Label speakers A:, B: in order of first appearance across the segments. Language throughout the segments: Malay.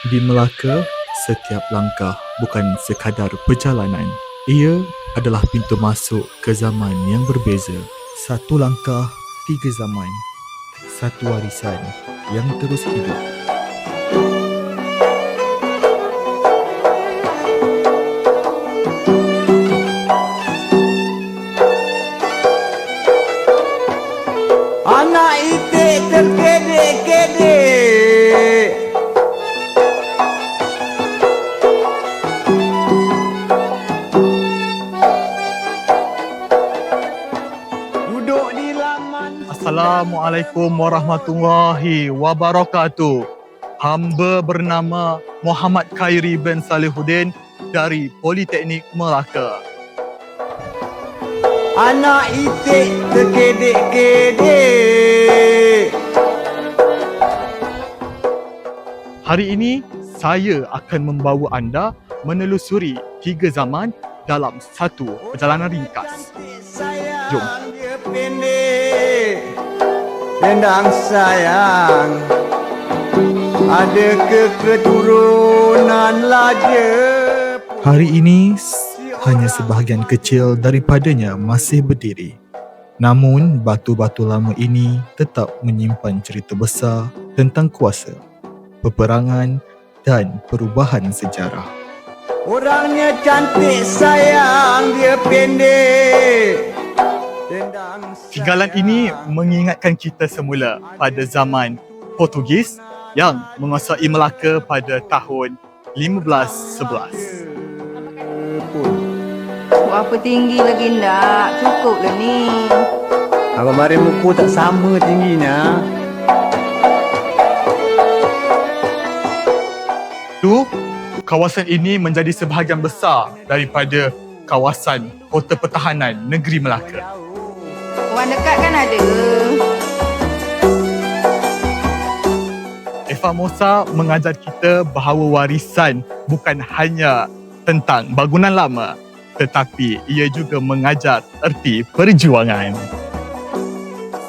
A: Di Melaka, setiap langkah bukan sekadar perjalanan. Ia adalah pintu masuk ke zaman yang berbeza. Satu langkah, tiga zaman. Satu warisan yang terus hidup.
B: Anak itik terkedek-kedek. Duduk di laman.
C: Assalamualaikum warahmatullahi wabarakatuh. Hamba bernama Muhammad Khairi bin Salihuddin dari Politeknik Melaka.
B: Anak itik terkedek-kedek.
C: Hari ini saya akan membawa anda menelusuri 3 zaman dalam satu perjalanan ringkas. Jom.
B: Dia pendek. Dendang sayang. Ada keturunan laja.
A: Hari ini, hanya sebahagian kecil daripadanya masih berdiri. Namun, batu-batu lama ini tetap menyimpan cerita besar tentang kuasa, peperangan dan perubahan sejarah.
B: Orangnya cantik sayang, dia pendek. Dendang
C: Tinggalan ini mengingatkan kita semula pada zaman Portugis yang menguasai Melaka pada tahun 1511.
D: Apa tinggi lagi nak? Cukup lah ni.
B: Abang Mari muka tak sama tingginya.
C: Itu, kawasan ini menjadi sebahagian besar daripada kawasan Kota Pertahanan Negeri Melaka.
D: Orang dekat kan ada.
C: Eva Musa mengajar kita bahawa warisan bukan hanya tentang bangunan lama, tetapi ia juga mengajar erti perjuangan.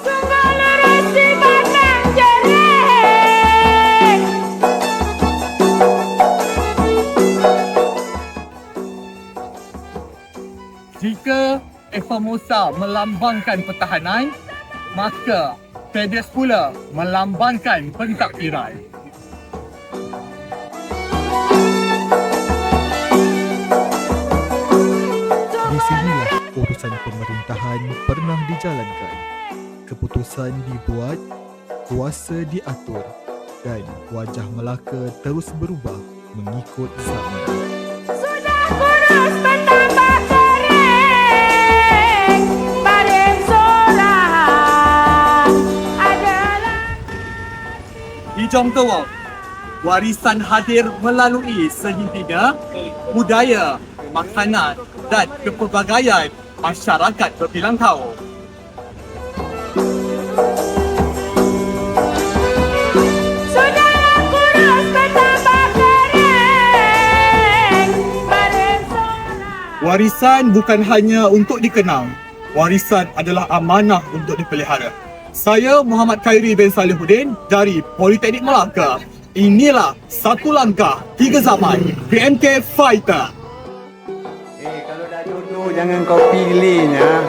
D: Segala rasi batang jerih.
C: Jika Eva Musa melambangkan pertahanan, maka Tedes pula melambangkan pentakdiran.
A: Di sinilah urusan pemerintahan pernah dijalankan. Keputusan dibuat, kuasa diatur dan wajah Melaka terus berubah mengikut zaman.
D: Sudah kurus bertambah kering. Barim sorang adalah
C: Di Jongtowo, warisan hadir melalui segitiga budaya, makanan dan kepelbagaian masyarakat berbilang tahun.
D: Sudahlah kurus bertambah kering. Barim sorang.
C: Warisan bukan hanya untuk dikenang, warisan adalah amanah untuk dipelihara. Saya Muhammad Khairi bin Salihuddin dari Politeknik Melaka. Inilah satu langkah, 3 zaman PMK Fighter.
B: Kalau dah jodoh jangan kau pilihnya.